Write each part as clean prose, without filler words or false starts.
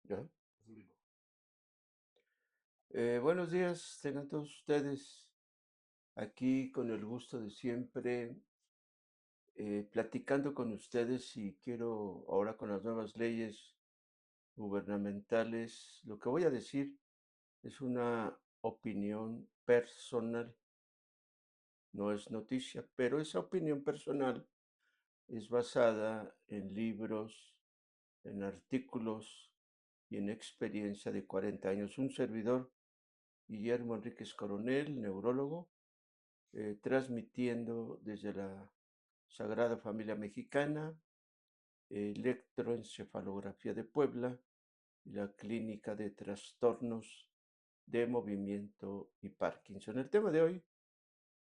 Ya. Buenos días, tengan todos ustedes aquí con el gusto de siempre, platicando con ustedes y quiero ahora con las nuevas leyes gubernamentales, lo que voy a decir es una opinión personal, no es noticia, pero esa opinión personal es basada en libros, en artículos y en experiencia de 40 años. Un servidor, Guillermo Enríquez Coronel, neurólogo, transmitiendo desde la Sagrada Familia Mexicana, Electroencefalografía de Puebla y la Clínica de Trastornos de Movimiento y Parkinson. El tema de hoy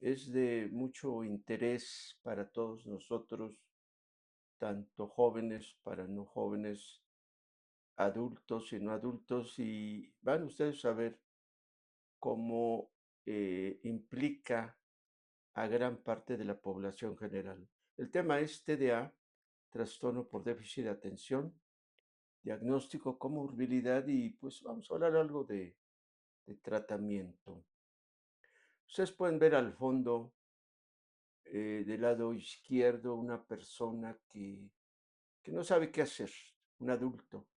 es de mucho interés para todos nosotros, tanto jóvenes para no jóvenes, adultos y no adultos, y van ustedes a ver cómo implica a gran parte de la población general. El tema es TDA, trastorno por déficit de atención, diagnóstico, comorbilidad y pues vamos a hablar algo de tratamiento. Ustedes pueden ver al fondo del lado izquierdo una persona que no sabe qué hacer, un adulto,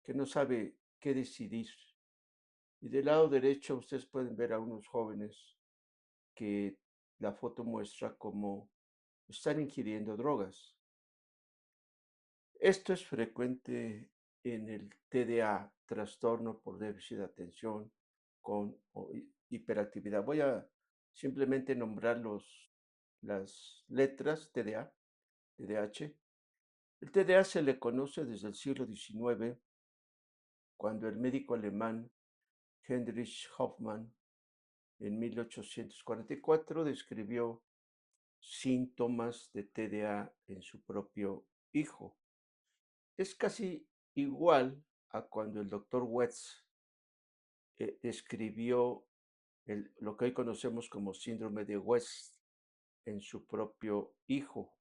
que no sabe qué decidir. Y del lado derecho ustedes pueden ver a unos jóvenes que la foto muestra como están ingiriendo drogas. Esto es frecuente en el TDA, trastorno por déficit de atención con hiperactividad. Voy a simplemente nombrar las letras TDA, TDAH. El TDA se le conoce desde el siglo XIX, cuando el médico alemán Heinrich Hoffmann en 1844 describió síntomas de TDA en su propio hijo. Es casi igual a cuando el doctor Wetz escribió lo que hoy conocemos como síndrome de West en su propio hijo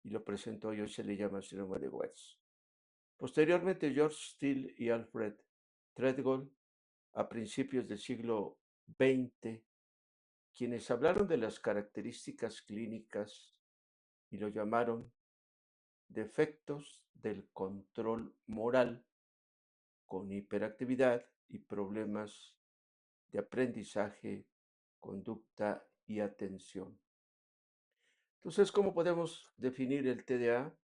y lo presentó y hoy se le llama síndrome de West. Posteriormente, George Steele y Alfred Treadgold, a principios del siglo XX, quienes hablaron de las características clínicas y lo llamaron defectos del control moral con hiperactividad y problemas de aprendizaje, conducta y atención. Entonces, ¿cómo podemos definir el TDA?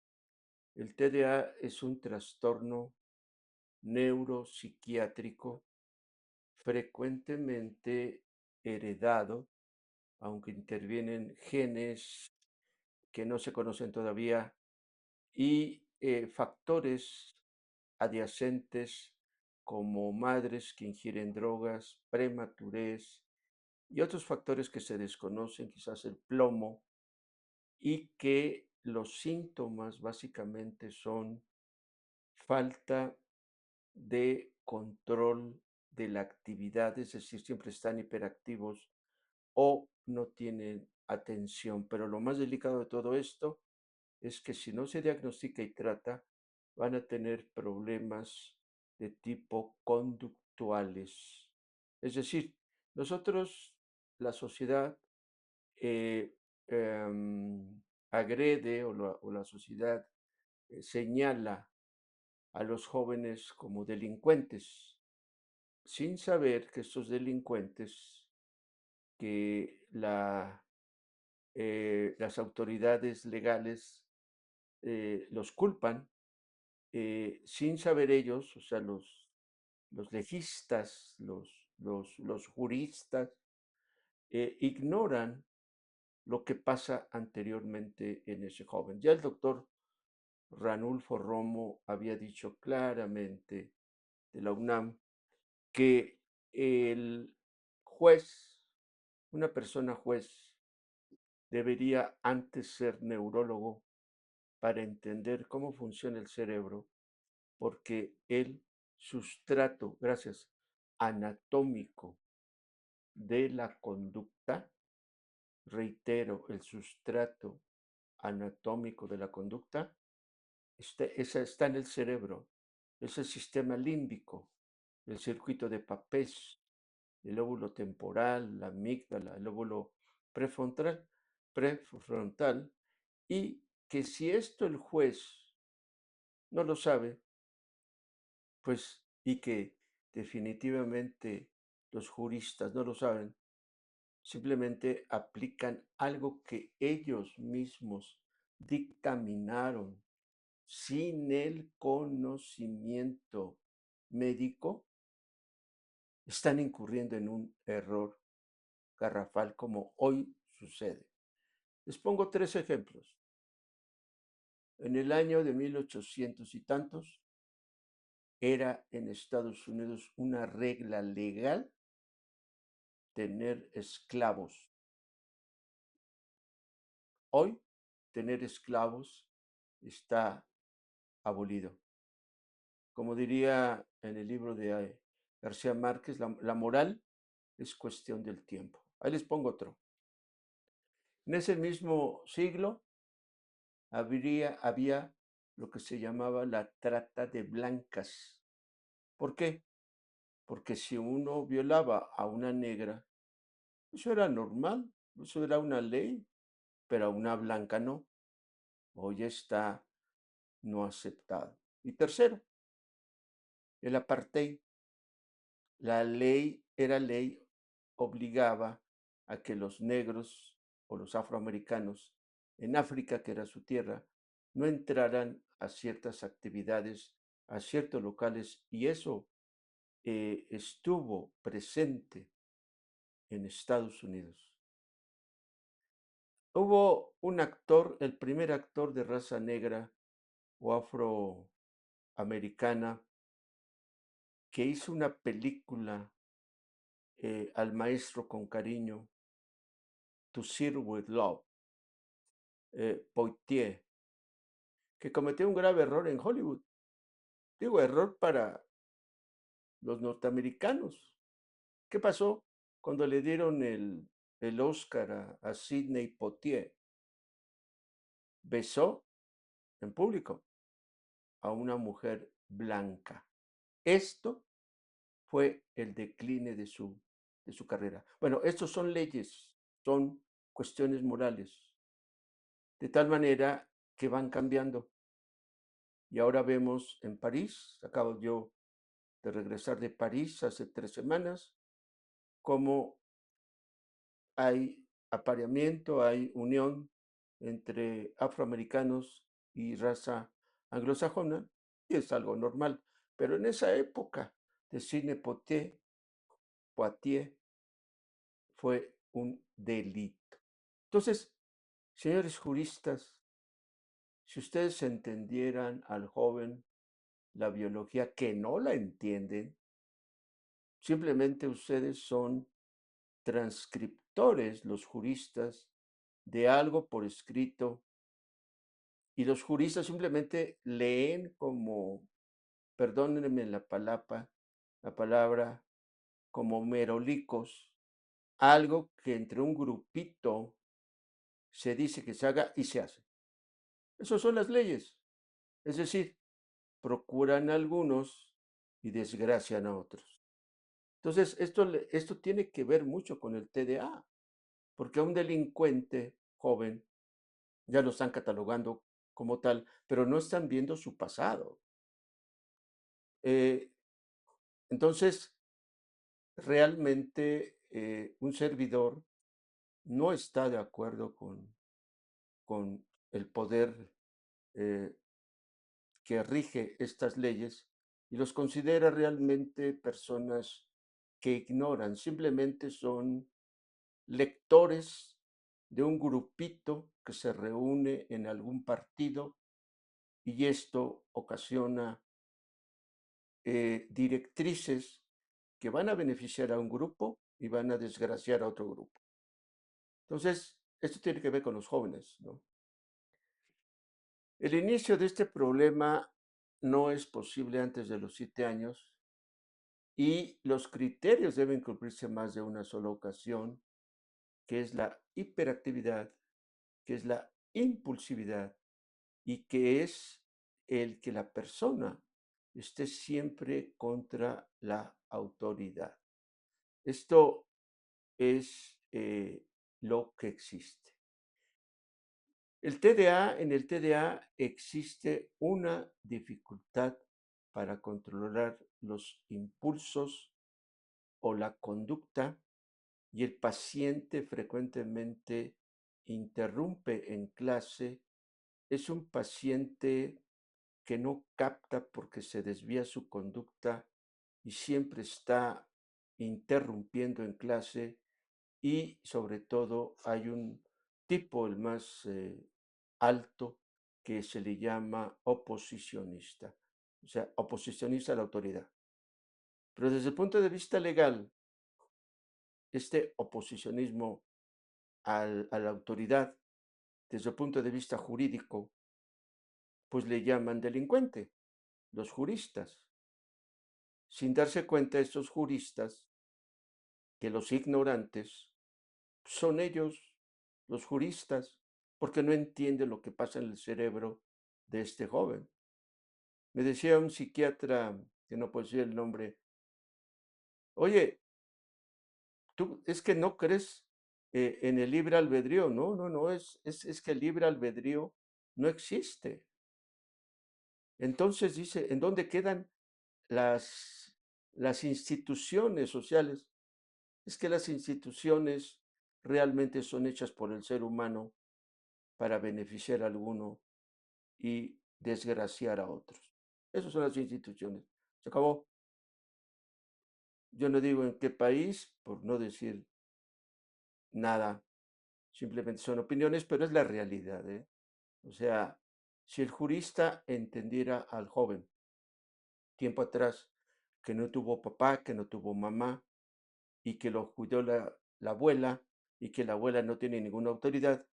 El TDA es un trastorno neuropsiquiátrico frecuentemente heredado, aunque intervienen genes que no se conocen todavía y factores adyacentes como madres que ingieren drogas, prematurez y otros factores que se desconocen, quizás el plomo, y que los síntomas básicamente son falta de control de la actividad, es decir, siempre están hiperactivos o no tienen atención. Pero lo más delicado de todo esto es que si no se diagnostica y trata, van a tener problemas de tipo conductuales. Es decir, nosotros, la sociedad, eh, agrede o la sociedad señala a los jóvenes como delincuentes, sin saber que estos delincuentes, que las autoridades legales los culpan, sin saber ellos, o sea, los legistas, los juristas, ignoran lo que pasa anteriormente en ese joven. Ya el doctor Ranulfo Romo había dicho claramente de la UNAM que el juez, una persona juez, debería antes ser neurólogo para entender cómo funciona el cerebro, porque el sustrato, gracias, anatómico de la conducta, reitero, el sustrato anatómico de la conducta, esa está en el cerebro. es el sistema límbico, el circuito de Papez, el lóbulo temporal, la amígdala, el lóbulo prefrontal, y que si esto el juez no lo sabe, pues, y que definitivamente los juristas no lo saben, simplemente aplican algo que ellos mismos dictaminaron sin el conocimiento médico, están incurriendo en un error garrafal como hoy sucede. Les pongo tres ejemplos. En el año de 1800 y tantos, era en Estados Unidos una regla legal tener esclavos. Hoy, tener esclavos está abolido. Como diría en el libro de García Márquez, la moral es cuestión del tiempo. Ahí les pongo otro. En ese mismo siglo había lo que se llamaba la trata de blancas. ¿Por qué? Porque si uno violaba a una negra, eso era normal, eso era una ley, pero a una blanca no. Hoy está no aceptado. Y tercero, el apartheid. La ley era ley, obligaba a que los negros o los afroamericanos en África, que era su tierra, no entraran a ciertas actividades, a ciertos locales, y eso estuvo presente en Estados Unidos. Hubo un actor, el primer actor de raza negra o afroamericana, que hizo una película, Al maestro con cariño, To Sir with Love, Poitier, que cometió un grave error en Hollywood. Digo, error para los norteamericanos. ¿Qué pasó cuando le dieron el Oscar a Sidney Poitier? Besó en público a una mujer blanca. Esto fue el decline de su carrera. Bueno, estos son leyes, son cuestiones morales, de tal manera que van cambiando. Y ahora vemos en París, acabo yo de regresar de París hace 3 semanas, cómo hay apareamiento, hay unión entre afroamericanos y raza anglosajona, y es algo normal. Pero en esa época de cine Poitier fue un delito. Entonces, señores juristas, si ustedes entendieran al joven la biología, que no la entienden, simplemente ustedes son transcriptores, los juristas, de algo por escrito, y los juristas simplemente leen como, perdónenme la palabra, como merolicos, algo que entre un grupito se dice que se haga y se hace. Esas son las leyes. Es decir, procuran a algunos y desgracian a otros. Entonces, esto tiene que ver mucho con el TDA, porque a un delincuente joven ya lo están catalogando como tal, pero no están viendo su pasado. Eh, entonces, realmente un servidor no está de acuerdo con el poder eh, que rige estas leyes y los considera realmente personas que ignoran, simplemente son lectores de un grupito que se reúne en algún partido, y esto ocasiona directrices que van a beneficiar a un grupo y van a desgraciar a otro grupo. Entonces, esto tiene que ver con los jóvenes, ¿no? El inicio de este problema no es posible antes de los 7 años, y los criterios deben cumplirse más de una sola ocasión, que es la hiperactividad, que es la impulsividad, y que es el que la persona esté siempre contra la autoridad. Esto es lo que existe. En el TDA existe una dificultad para controlar los impulsos o la conducta y el paciente frecuentemente interrumpe en clase. Es un paciente que no capta porque se desvía su conducta y siempre está interrumpiendo en clase y sobre todo hay un tipo, el más alto, que se le llama oposicionista, o sea, oposicionista a la autoridad. Pero desde el punto de vista legal, este oposicionismo a la autoridad, desde el punto de vista jurídico, pues le llaman delincuente, los juristas. Sin darse cuenta estos juristas que los ignorantes son ellos, los juristas, porque no entienden lo que pasa en el cerebro de este joven. Me decía un psiquiatra, que no puedo decir el nombre, oye, tú es que no crees en el libre albedrío. No, no, no, es que el libre albedrío no existe. Entonces dice, ¿en dónde quedan las, las instituciones sociales? Es que las instituciones realmente son hechas por el ser humano para beneficiar a alguno y desgraciar a otros. Esas son las instituciones. Se acabó. Yo no digo en qué país, por no decir nada, simplemente son opiniones, pero es la realidad, ¿eh? O sea, si el jurista entendiera al joven tiempo atrás que no tuvo papá, que no tuvo mamá y que lo cuidó la abuela y que la abuela no tiene ninguna autoridad,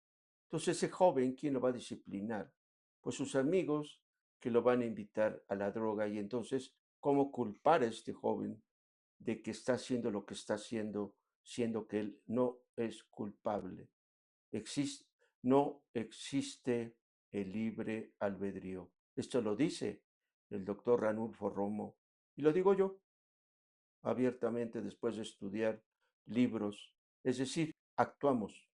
entonces ese joven, ¿quién lo va a disciplinar? Pues sus amigos que lo van a invitar a la droga y entonces, ¿cómo culpar a este joven de que está haciendo lo que está haciendo, siendo que él no es culpable? Existe, no existe el libre albedrío. Esto lo dice el doctor Ranulfo Romo y lo digo yo abiertamente después de estudiar libros. Es decir, actuamos,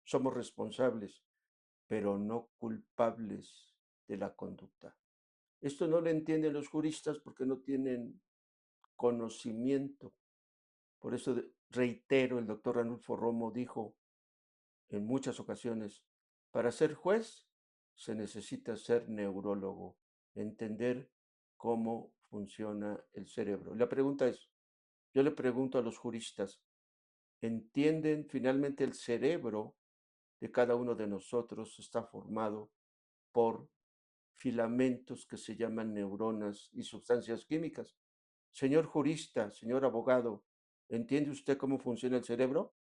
somos responsables, pero no culpables de la conducta. Esto no lo entienden los juristas porque no tienen conocimiento. Por eso reitero, el doctor Ranulfo Romo dijo en muchas ocasiones, para ser juez se necesita ser neurólogo, entender cómo funciona el cerebro. La pregunta es, yo le pregunto a los juristas, ¿entienden finalmente el cerebro de cada uno de nosotros está formado por filamentos que se llaman neuronas y sustancias químicas? Señor jurista, señor abogado, ¿entiende usted cómo funciona el cerebro?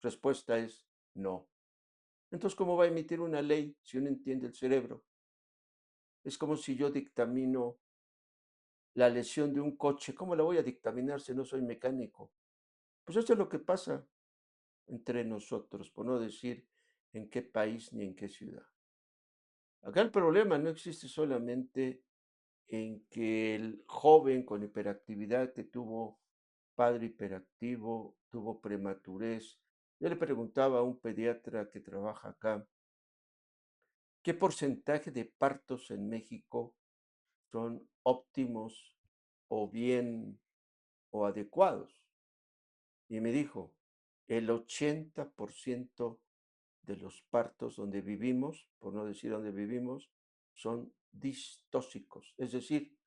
Respuesta es no. Entonces, ¿cómo va a emitir una ley si uno entiende el cerebro? Es como si yo dictamino la lesión de un coche. ¿Cómo la voy a dictaminar si no soy mecánico? Pues esto es lo que pasa entre nosotros, por no decir en qué país ni en qué ciudad. Acá el problema no existe solamente en que el joven con hiperactividad que tuvo padre hiperactivo, tuvo prematurez. Yo le preguntaba a un pediatra que trabaja acá, ¿qué porcentaje de partos en México son óptimos o bien o adecuados? Y me dijo, el 80% de los partos donde vivimos, por no decir donde vivimos, son distóxicos. Es decir,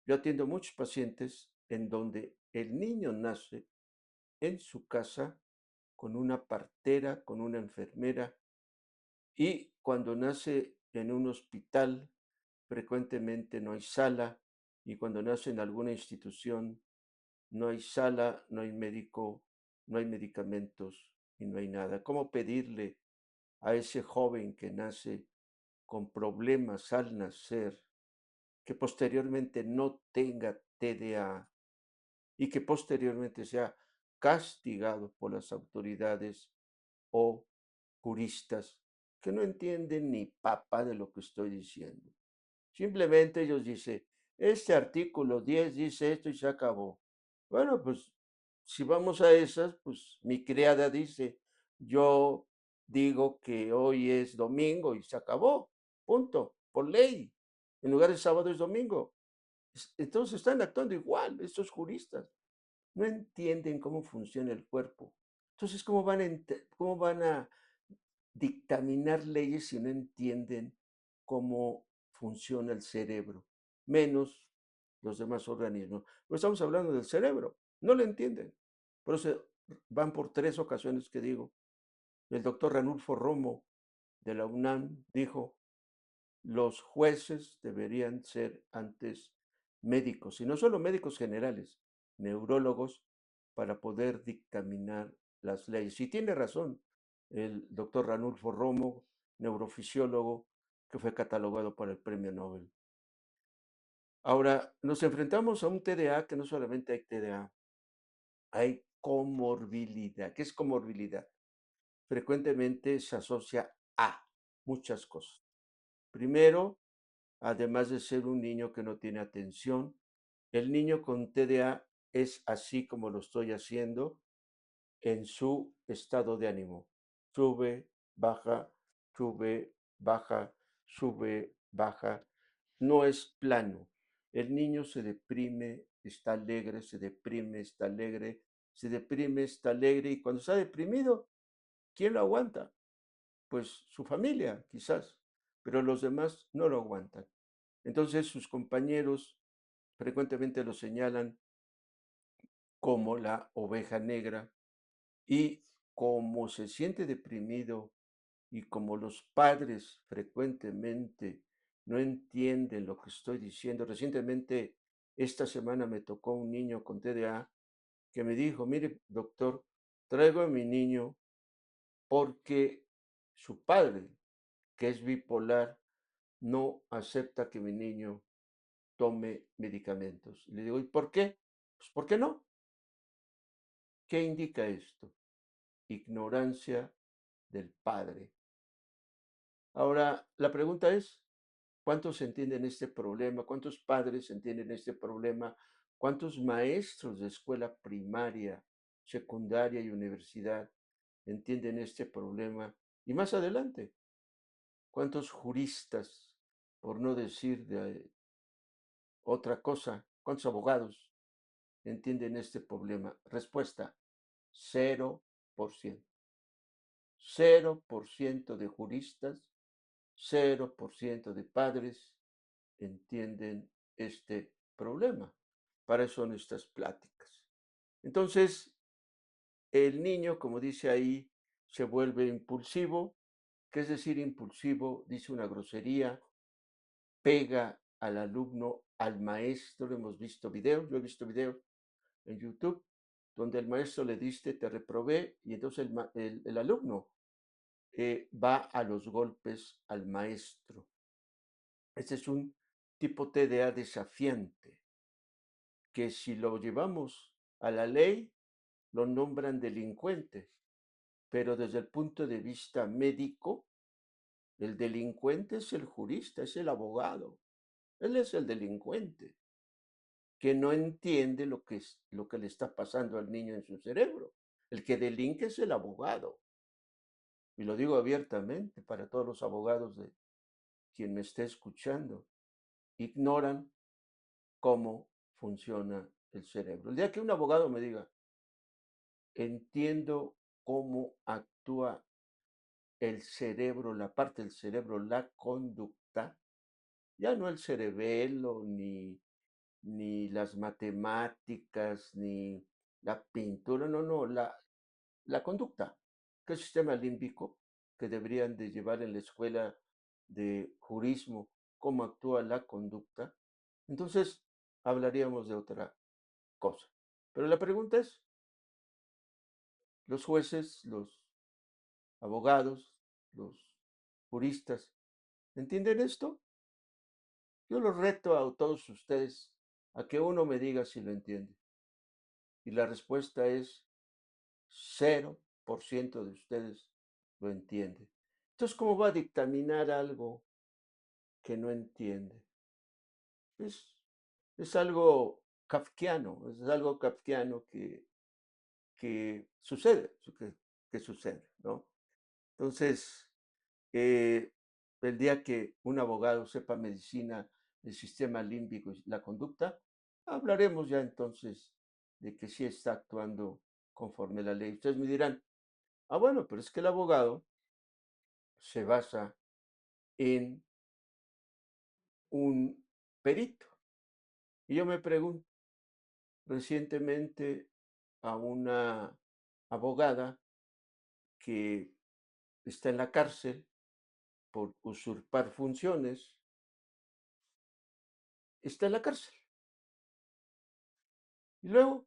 yo atiendo muchos pacientes en donde el niño nace en su casa con una partera, con una enfermera, y cuando nace en un hospital, frecuentemente no hay sala, y cuando nace en alguna institución, no hay sala, no hay médico, no hay medicamentos y no hay nada. ¿Cómo pedirle a ese joven que nace con problemas al nacer, que posteriormente no tenga TDA y que posteriormente sea castigado por las autoridades o juristas que no entienden ni papa de lo que estoy diciendo? Simplemente ellos dicen, este artículo 10 dice esto y se acabó. Bueno, pues si vamos a esas, pues mi criada dice, yo digo que hoy es domingo y se acabó, punto, por ley. En lugar de sábado es domingo. Entonces están actuando igual estos juristas. No entienden cómo funciona el cuerpo. Entonces, cómo van a dictaminar leyes si no entienden cómo funciona el cerebro? Menos los demás organismos. Pero estamos hablando del cerebro, no lo entienden. Por eso van por 3 ocasiones que digo. El doctor Ranulfo Romo de la UNAM dijo: "Los jueces deberían ser antes médicos", y no solo médicos generales, neurólogos, para poder dictaminar las leyes. Y tiene razón el doctor Ranulfo Romo, neurofisiólogo, que fue catalogado para el premio Nobel. Ahora, nos enfrentamos a un TDA que no solamente hay TDA, hay comorbilidad. ¿Qué es comorbilidad? Frecuentemente se asocia a muchas cosas. Primero, además de ser un niño que no tiene atención, el niño con TDA es así como lo estoy haciendo en su estado de ánimo. Sube, baja, sube, baja, sube, baja. No es plano. El niño se deprime, está alegre, se deprime, está alegre, se deprime, está alegre. Y cuando está deprimido, ¿quién lo aguanta? Pues su familia, quizás, pero los demás no lo aguantan. Entonces sus compañeros frecuentemente lo señalan como la oveja negra y como se siente deprimido y como los padres frecuentemente no entienden lo que estoy diciendo. Recientemente, esta semana me tocó un niño con TDA que me dijo, mire, doctor, traigo a mi niño porque su padre, que es bipolar, no acepta que mi niño tome medicamentos. Y le digo, ¿y por qué? Pues, ¿por qué no? ¿Qué indica esto? Ignorancia del padre. Ahora, la pregunta es, ¿cuántos entienden este problema? ¿Cuántos padres entienden este problema? ¿Cuántos maestros de escuela primaria, secundaria y universidad entienden este problema? Y más adelante, ¿cuántos juristas, por no decir de otra cosa, cuántos abogados entienden este problema? Respuesta, 0%. 0% de juristas, 0% de padres entienden este problema. Para eso son estas pláticas. Entonces, el niño, como dice ahí, se vuelve impulsivo. ¿Qué es decir impulsivo? Dice una grosería, pega al alumno, al maestro. Hemos visto videos, yo he visto videos en YouTube, donde el maestro le dice, te reprobé, y entonces el alumno va a los golpes al maestro. Este es un tipo TDA desafiante, que si lo llevamos a la ley, lo nombran delincuente, pero desde el punto de vista médico, el delincuente es el jurista, es el abogado. Él es el delincuente, que no entiende lo que le está pasando al niño en su cerebro. El que delinque es el abogado. Y lo digo abiertamente para todos los abogados de quien me esté escuchando. Ignoran cómo funciona el cerebro. El día que un abogado me diga, entiendo cómo actúa el cerebro, la parte del cerebro, la conducta, ya no el cerebelo, ni las matemáticas, ni la pintura, no, no, la conducta, que es el sistema límbico que deberían de llevar en la escuela de jurismo, cómo actúa la conducta, entonces hablaríamos de otra cosa. Pero la pregunta es, los jueces, los abogados, los juristas, ¿entienden esto? Yo los reto a todos ustedes a que uno me diga si lo entiende. Y la respuesta es 0% de ustedes lo entiende. Entonces, ¿cómo va a dictaminar algo que no entiende? Es Es algo kafkiano, es algo kafkiano que sucede, que sucede, ¿no? Entonces, eh, el día que un abogado sepa medicina, el sistema límbico y la conducta, hablaremos ya entonces de que sí está actuando conforme la ley. Ustedes me dirán, ah, bueno, pero es que el abogado se basa en un perito. Y yo me pregunto, recientemente a una abogada que está en la cárcel por usurpar funciones, está en la cárcel. Y luego,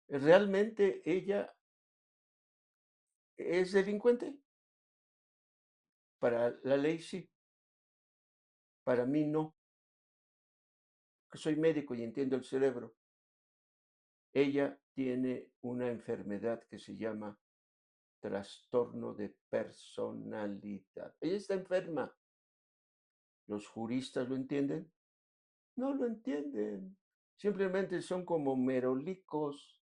¿realmente ella es delincuente? Para la ley sí, para mí no, que soy médico y entiendo el cerebro. Ella tiene una enfermedad que se llama trastorno de personalidad. Ella está enferma. ¿Los juristas lo entienden? No lo entienden. Simplemente son como merolicos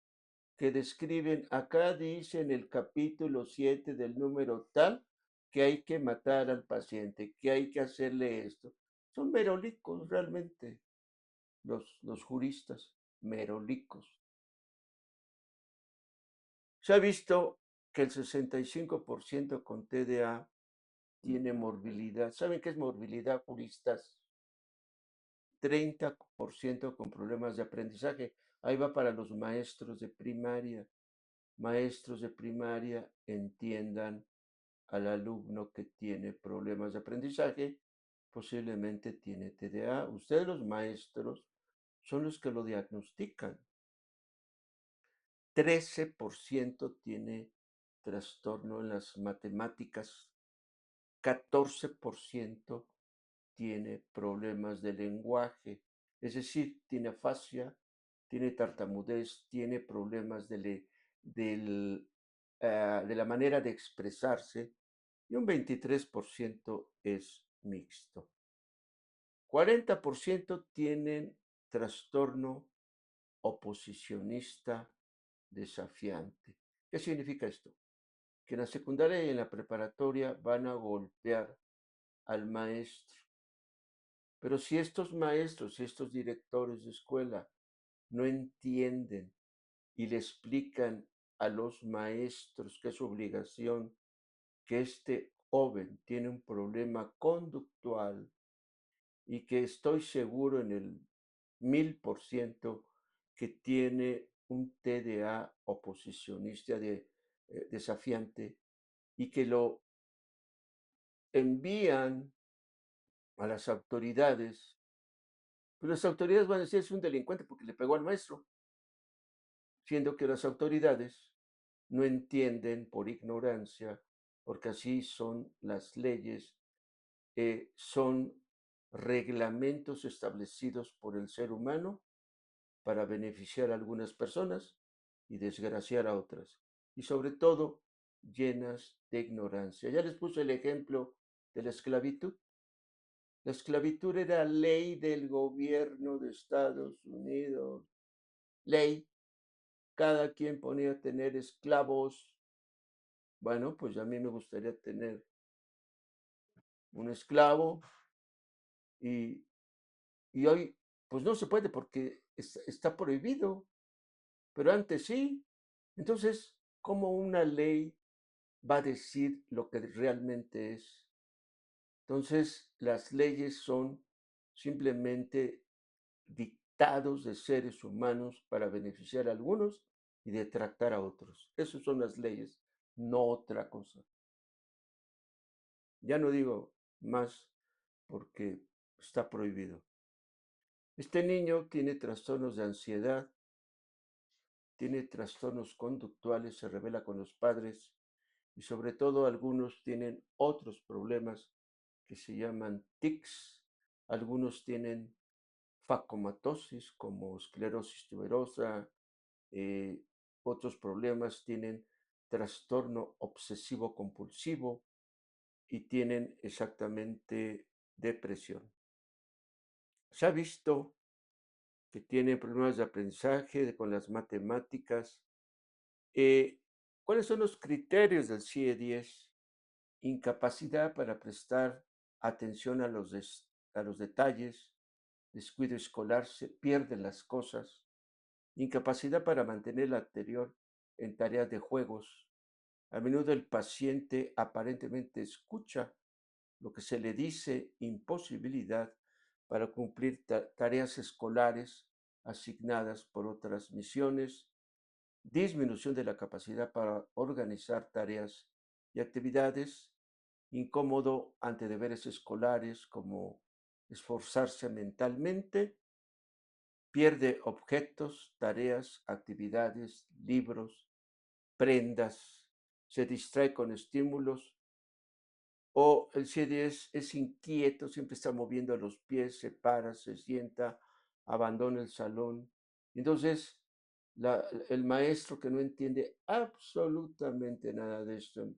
que describen, acá dice en el capítulo 7 del número tal, que hay que matar al paciente, que hay que hacerle esto. Son merolicos realmente los juristas, merolicos. Se ha visto que el 65% con TDA tiene morbilidad. ¿Saben qué es morbilidad, juristas? 30% con problemas de aprendizaje. Ahí va para los maestros de primaria. Maestros de primaria, entiendan al alumno que tiene problemas de aprendizaje, posiblemente tiene TDA. Ustedes los maestros son los que lo diagnostican. 13% tiene trastorno en las matemáticas. 14% tiene problemas de lenguaje, es decir, tiene afasia, tiene tartamudez, tiene problemas de la manera de expresarse y un 23% es mixto. 40% tienen trastorno oposicionista desafiante. ¿Qué significa esto? Que en la secundaria y en la preparatoria van a golpear al maestro. Pero si estos maestros, si estos directores de escuela no entienden y le explican a los maestros que es su obligación, que este joven tiene un problema conductual y que estoy seguro en el 1000% que tiene un TDA oposicionista desafiante y que lo envían a las autoridades, pues las autoridades van a decir es un delincuente porque le pegó al maestro, siendo que las autoridades no entienden por ignorancia, porque así son las leyes, son reglamentos establecidos por el ser humano para beneficiar a algunas personas y desgraciar a otras, y sobre todo llenas de ignorancia. Ya les puse el ejemplo de la esclavitud. La esclavitud era ley del gobierno de Estados Unidos, ley. Cada quien ponía a tener esclavos. Bueno, pues a mí me gustaría tener un esclavo y, y hoy pues no se puede porque está prohibido, pero antes sí. Entonces, ¿cómo una ley va a decir lo que realmente es? Entonces, las leyes son simplemente dictados de seres humanos para beneficiar a algunos y detractar a otros. Esas son las leyes, no otra cosa. Ya no digo más porque está prohibido. Este niño tiene trastornos de ansiedad, tiene trastornos conductuales, se revela con los padres y sobre todo algunos tienen otros problemas que se llaman tics, algunos tienen facomatosis como esclerosis tuberosa, eh, otros problemas tienen trastorno obsesivo compulsivo y tienen exactamente depresión. Se ha visto que tienen problemas de aprendizaje con las matemáticas. Eh, ¿Cuáles son los criterios del CIE 10? Incapacidad para prestar atención a los detalles, descuido escolar, se pierden las cosas, incapacidad para mantener el anterior en tareas de juegos. A menudo el paciente aparentemente escucha lo que se le dice, imposibilidad para cumplir tareas escolares asignadas por otras misiones, disminución de la capacidad para organizar tareas y actividades, incómodo ante deberes escolares como esforzarse mentalmente, pierde objetos, tareas, actividades, libros, prendas, se distrae con estímulos o el CD es inquieto, siempre está moviendo los pies, se para, se sienta, abandona el salón. Entonces, el maestro que no entiende absolutamente nada de esto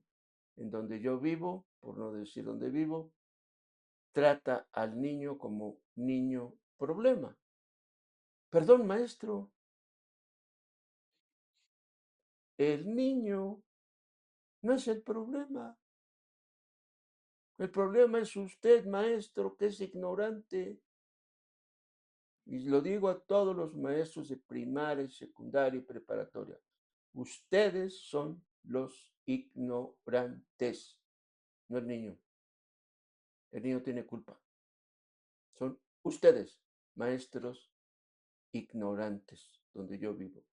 en donde yo vivo, por no decir donde vivo, trata al niño como niño problema. Perdón, maestro, el niño no es el problema. El problema es usted, maestro, que es ignorante. Y lo digo a todos los maestros de primaria, secundaria y preparatoria. Ustedes son los ignorantes, no el niño. El niño tiene culpa. Son ustedes, maestros ignorantes, donde yo vivo.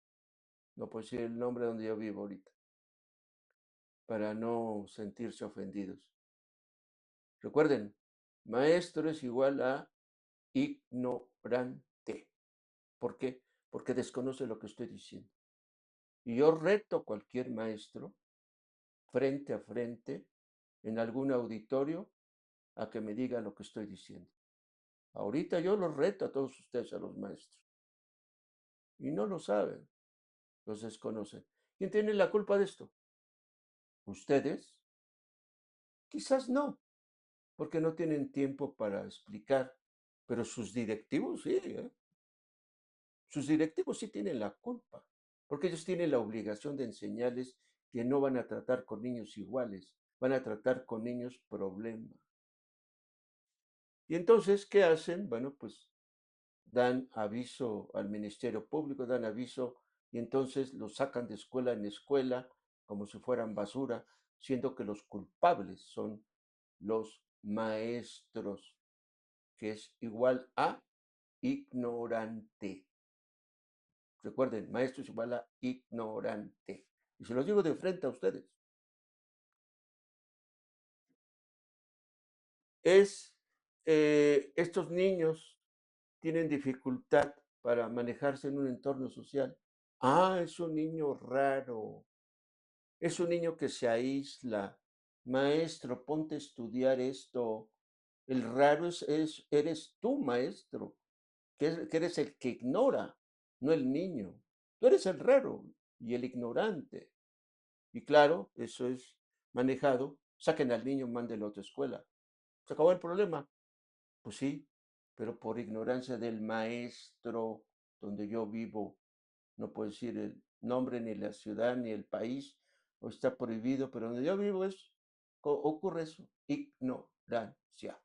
No puedo decir el nombre donde yo vivo ahorita, para no sentirse ofendidos. Recuerden, maestro es igual a ignorante. ¿Por qué? Porque desconoce lo que estoy diciendo. Y yo reto a cualquier maestro frente a frente en algún auditorio a que me diga lo que estoy diciendo. Ahorita yo los reto a todos ustedes, a los maestros. Y no lo saben, los desconocen. ¿Quién tiene la culpa de esto? ¿Ustedes? Quizás no, porque no tienen tiempo para explicar, pero sus directivos sí, ¿eh? Sus directivos sí tienen la culpa, porque ellos tienen la obligación de enseñarles que no van a tratar con niños iguales, van a tratar con niños problema. Y entonces, ¿qué hacen? Bueno, pues dan aviso al Ministerio Público, dan aviso y entonces los sacan de escuela en escuela como si fueran basura, siendo que los culpables son los maestros, que es igual a ignorante. Recuerden, maestro es igual a ignorante. Y se los digo de frente a ustedes. Es, estos niños tienen dificultad para manejarse en un entorno social. Ah, es un niño raro, es un niño que se aísla. Maestro, ponte a estudiar esto. El raro eres tú, maestro, que eres el que ignora, no el niño. Tú eres el raro y el ignorante. Y claro, eso es manejado. Saquen al niño, mándenlo a otra escuela. ¿Se acabó el problema? Pues sí, pero por ignorancia del maestro donde yo vivo, no puedo decir el nombre, ni la ciudad, ni el país, o está prohibido, pero donde yo vivo ocurre eso, ignorancia.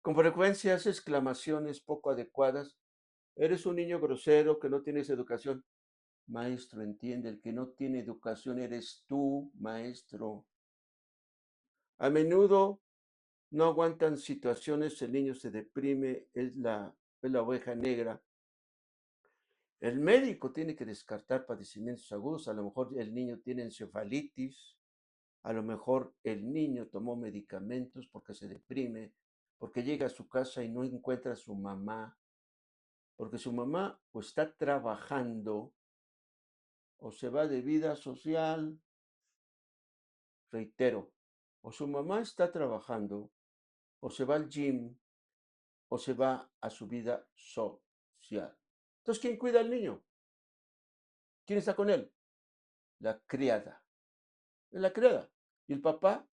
Con frecuencia hace exclamaciones poco adecuadas. Eres un niño grosero que no tienes educación. Maestro, entiende, el que no tiene educación eres tú, maestro. A menudo no aguantan situaciones, el niño se deprime, es la oveja negra. El médico tiene que descartar padecimientos agudos, a lo mejor el niño tiene encefalitis, a lo mejor el niño tomó medicamentos porque se deprime, porque llega a su casa y no encuentra a su mamá, porque su mamá o está trabajando o se va de vida social, reitero, o su mamá está trabajando o se va al gym o se va a su vida social. Entonces, ¿quién cuida al niño? ¿Quién está con él? La criada. Es la criada. Y el papá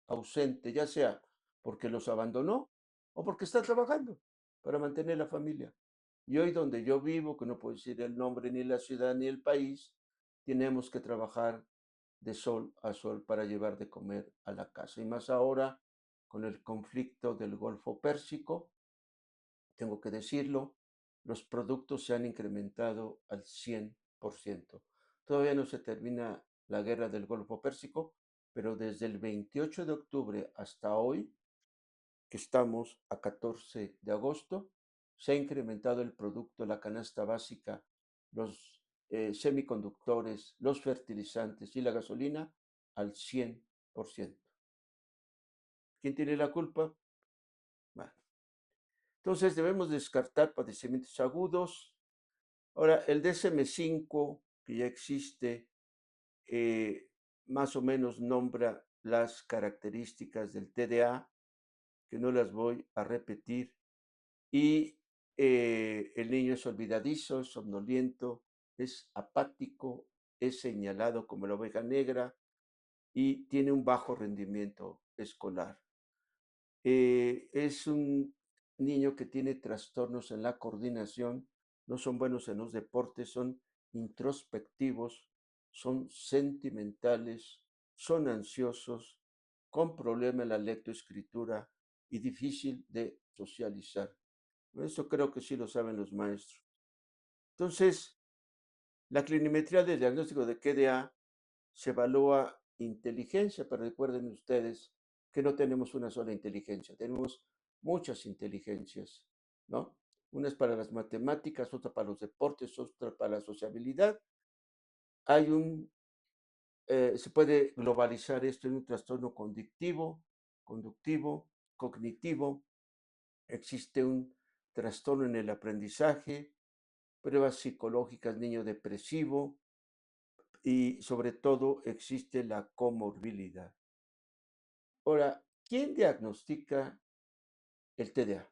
ausente, ya sea porque los abandonó o porque está trabajando. para mantener la familia. Y hoy donde yo vivo, que no puedo decir el nombre, ni la ciudad, ni el país, tenemos que trabajar de sol a sol para llevar de comer a la casa. Y más ahora con el conflicto del Golfo Pérsico, tengo que decirlo, los productos se han incrementado al 100%. Todavía no se termina la guerra del Golfo Pérsico, pero desde el 28 de octubre hasta hoy, que estamos a 14 de agosto, se ha incrementado el producto, la canasta básica, los semiconductores, los fertilizantes y la gasolina al 100%. ¿Quién tiene la culpa? Bueno, entonces debemos descartar padecimientos agudos. Ahora, el DSM-5, que ya existe, eh, más o menos nombra las características del TDA, que no las voy a repetir, y el niño es olvidadizo, es somnoliento, es apático, es señalado como la oveja negra y tiene un bajo rendimiento escolar. Es un niño que tiene trastornos en la coordinación, no son buenos en los deportes, son introspectivos, son sentimentales, son ansiosos, con problema en la lectoescritura y difícil de socializar. Eso creo que sí lo saben los maestros. Entonces, la clinimetría del diagnóstico de KDA se evalúa inteligencia, pero recuerden ustedes que no tenemos una sola inteligencia, tenemos muchas inteligencias, ¿no? Una es para las matemáticas, otra para los deportes, otra para la sociabilidad. Hay se puede globalizar esto en un trastorno conductivo, cognitivo. Existe un trastorno en el aprendizaje, pruebas psicológicas, niño depresivo y sobre todo existe la comorbilidad. Ahora, ¿quién diagnostica el TDA?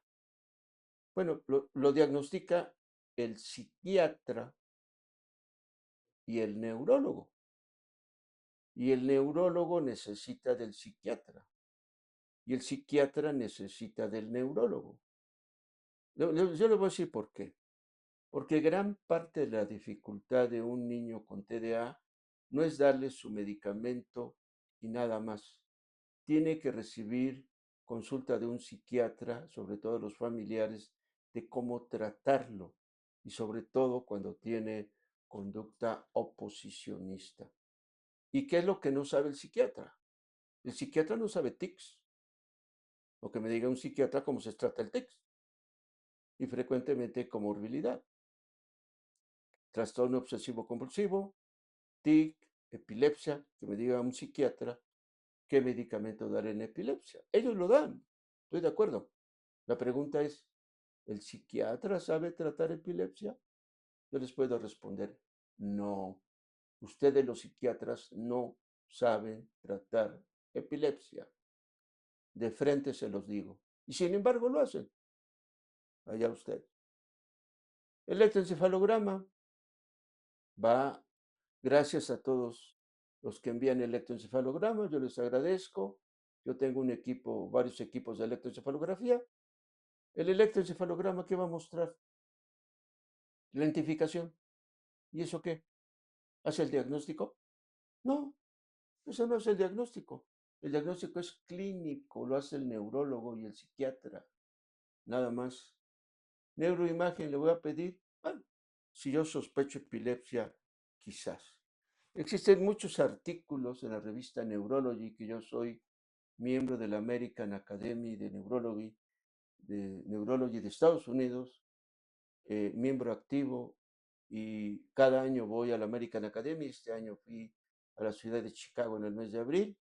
Bueno, lo diagnostica el psiquiatra y el neurólogo. Y el neurólogo necesita del psiquiatra. Y el psiquiatra necesita del neurólogo. Yo le voy a decir por qué. Porque gran parte de la dificultad de un niño con TDA no es darle su medicamento y nada más. Tiene que recibir consulta de un psiquiatra, sobre todo los familiares, de cómo tratarlo y sobre todo cuando tiene conducta oposicionista. ¿Y qué es lo que no sabe el psiquiatra? El psiquiatra no sabe tics, o que me diga un psiquiatra cómo se trata el tics y frecuentemente comorbilidad, trastorno obsesivo compulsivo, TIC, epilepsia, que me diga un psiquiatra qué medicamento dar en epilepsia. Ellos lo dan, estoy de acuerdo. La pregunta es, ¿el psiquiatra sabe tratar epilepsia? Yo les puedo responder, no. Ustedes los psiquiatras no saben tratar epilepsia. De frente se los digo. Y sin embargo lo hacen. Allá usted. Electroencefalograma va, gracias a todos los que envían electroencefalograma, yo les agradezco. Yo tengo un equipo, varios equipos de electroencefalografía. El electroencefalograma, ¿qué va a mostrar? La identificación. ¿Y eso qué? ¿Hace el diagnóstico? No, eso no es el diagnóstico. El diagnóstico es clínico, lo hace el neurólogo y el psiquiatra, nada más. Neuroimagen le voy a pedir, bueno, si yo sospecho epilepsia, quizás. Existen muchos artículos en la revista Neurology, que yo soy miembro de la American Academy de Neurology de Estados Unidos, miembro activo, y cada año voy a la American Academy. Este año fui a la ciudad de Chicago en el mes de abril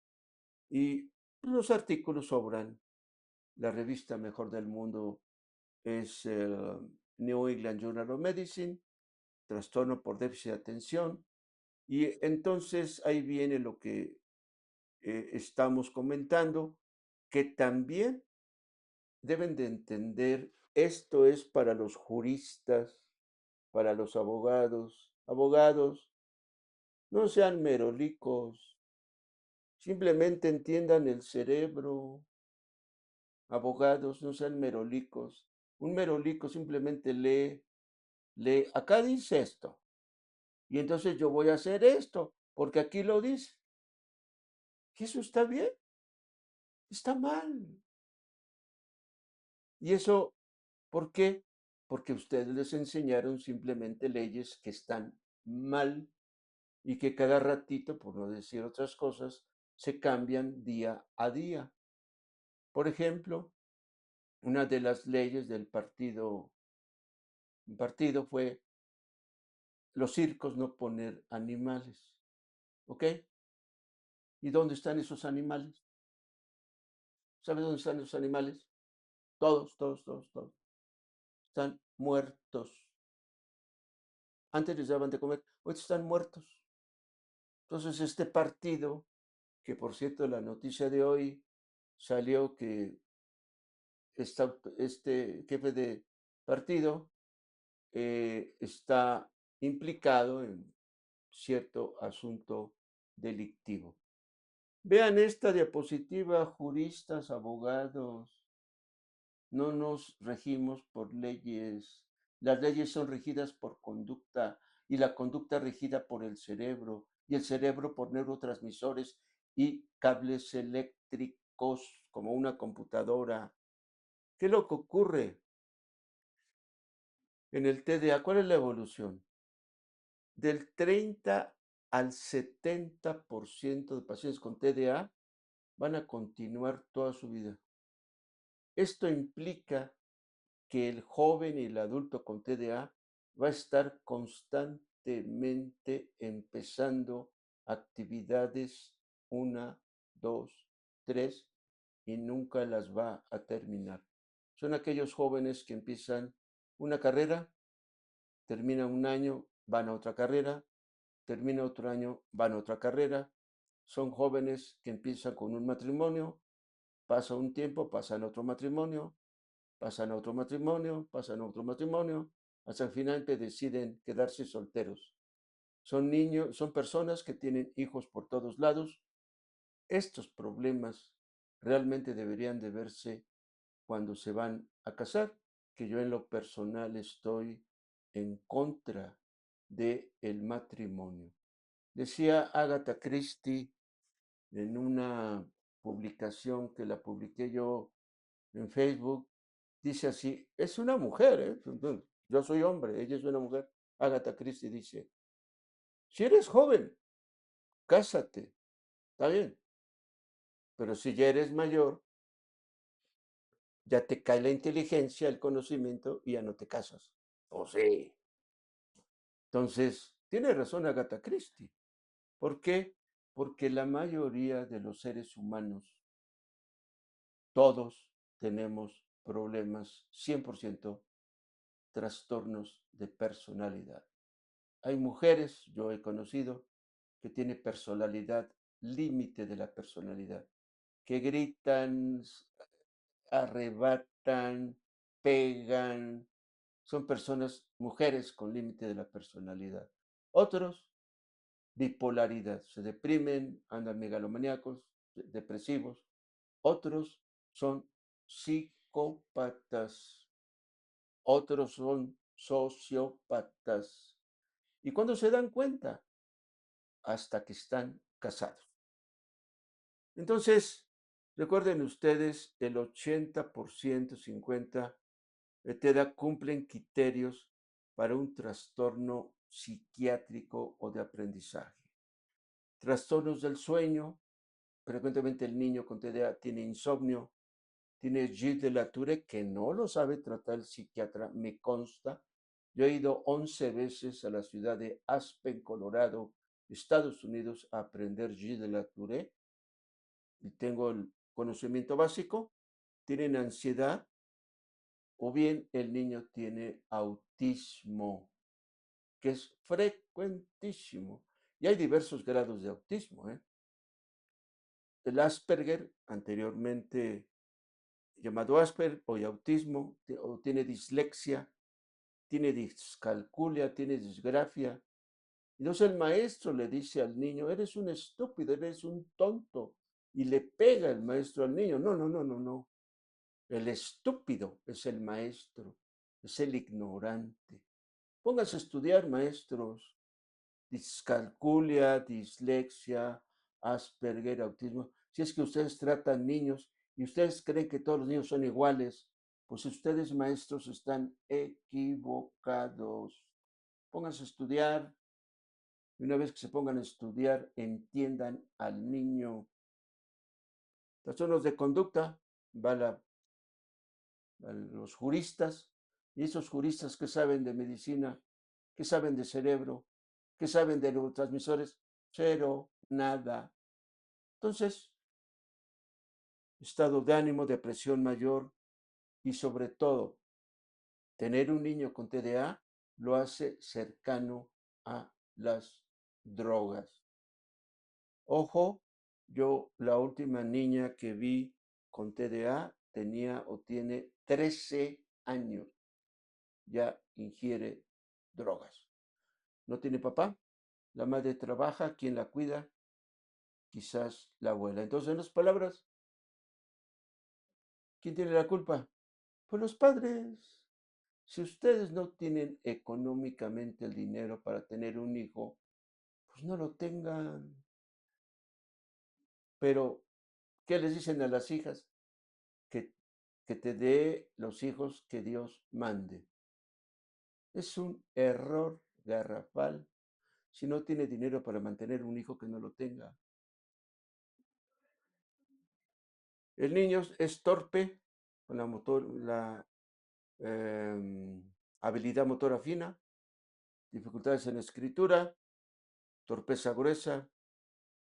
y los artículos sobran. La revista mejor del mundo es el New England Journal of Medicine, trastorno por déficit de atención. Y entonces ahí viene lo que estamos comentando, que también deben de entender, esto es para los juristas, para los abogados. Abogados, no sean merolicos, simplemente entiendan el cerebro. Abogados, no sean merolicos. Un merolico simplemente lee, acá dice esto, y entonces yo voy a hacer esto, porque aquí lo dice. ¿Y eso está bien? Está mal. ¿Y eso por qué? Porque ustedes les enseñaron simplemente leyes que están mal y que cada ratito, por no decir otras cosas, se cambian día a día. Por ejemplo, una de las leyes del partido fue los circos no poner animales, ¿ok? ¿Y dónde están esos animales? ¿Sabes dónde están esos animales? Todos, todos, todos, todos. Están muertos. Antes les daban de comer, hoy están muertos. Entonces este partido, que por cierto la noticia de hoy salió que este jefe de partido está implicado en cierto asunto delictivo. Vean esta diapositiva, juristas, abogados, no nos regimos por leyes. Las leyes son regidas por conducta y la conducta regida por el cerebro y el cerebro por neurotransmisores y cables eléctricos como una computadora. ¿Qué es lo que ocurre en el TDA? ¿Cuál es la evolución? Del 30 al 70% de pacientes con TDA van a continuar toda su vida. Esto implica que el joven y el adulto con TDA va a estar constantemente empezando actividades una, dos, tres y nunca las va a terminar. Son aquellos jóvenes que empiezan una carrera, terminan un año, van a otra carrera, termina otro año, van a otra carrera. Son jóvenes que empiezan con un matrimonio, pasa un tiempo, pasan a otro matrimonio, pasan a otro matrimonio, pasan a otro matrimonio, hasta el final que deciden quedarse solteros. Son niños, son personas que tienen hijos por todos lados. Estos problemas realmente deberían de verse cuando se van a casar, que yo en lo personal estoy en contra del matrimonio. Decía Agatha Christie en una publicación que la publiqué yo en Facebook, dice así, es una mujer, ¿eh? Yo soy hombre, ella es una mujer. Agatha Christie dice, si eres joven, cásate, está bien, pero si ya eres mayor, ya te cae la inteligencia, el conocimiento y ya no te casas. Oh, sí. Entonces, tiene razón Agatha Christie. ¿Por qué? Porque la mayoría de los seres humanos, todos tenemos problemas, 100% trastornos de personalidad. Hay mujeres, yo he conocido, que tienen personalidad, límite de la personalidad, que gritan, arrebatan, pegan, son personas, mujeres con límite de la personalidad. Otros, bipolaridad, se deprimen, andan megalomaníacos, depresivos. Otros son psicópatas, otros son sociópatas. ¿Y cuando se dan cuenta? Hasta que están casados. Entonces, recuerden ustedes, el 80%, 50%, TEDA cumplen criterios para un trastorno psiquiátrico o de aprendizaje. Trastornos del sueño, frecuentemente el niño con TDA tiene insomnio, tiene Gilles de la Tourette, que no lo sabe tratar el psiquiatra, me consta. Yo he ido 11 veces a la ciudad de Aspen, Colorado, Estados Unidos, a aprender Gilles de la Tourette y tengo el conocimiento básico. Tienen ansiedad o bien el niño tiene autismo, que es frecuentísimo. Y hay diversos grados de autismo, ¿eh? El Asperger, anteriormente llamado Asperger, o autismo, o tiene dislexia, tiene discalculia, tiene disgrafia. Entonces el maestro le dice al niño, eres un estúpido, eres un tonto, y le pega el maestro al niño. No, no, no, no, no. El estúpido es el maestro, es el ignorante. Pónganse a estudiar, maestros. Discalculia, dislexia, Asperger, autismo. Si es que ustedes tratan niños y ustedes creen que todos los niños son iguales, pues ustedes, maestros, están equivocados. Pónganse a estudiar y una vez que se pongan a estudiar, entiendan al niño. Trastornos de conducta, va a los juristas, y esos juristas que saben de medicina, que saben de cerebro, que saben de neurotransmisores, cero, nada. Entonces, estado de ánimo, depresión mayor y sobre todo, tener un niño con TDA lo hace cercano a las drogas. Ojo, yo la última niña que vi con TDA tenía o tiene 13 años, ya ingiere drogas. No tiene papá, la madre trabaja, ¿quién la cuida? Quizás la abuela. Entonces, en las palabras, ¿quién tiene la culpa? Pues los padres. Si ustedes no tienen económicamente el dinero para tener un hijo, pues no lo tengan. Pero, ¿qué les dicen a las hijas? Que, que te dé los hijos que Dios mande. Es un error garrafal. Si no tiene dinero para mantener un hijo, que no lo tenga. El niño es torpe con la habilidad motora fina, dificultades en escritura, torpeza gruesa,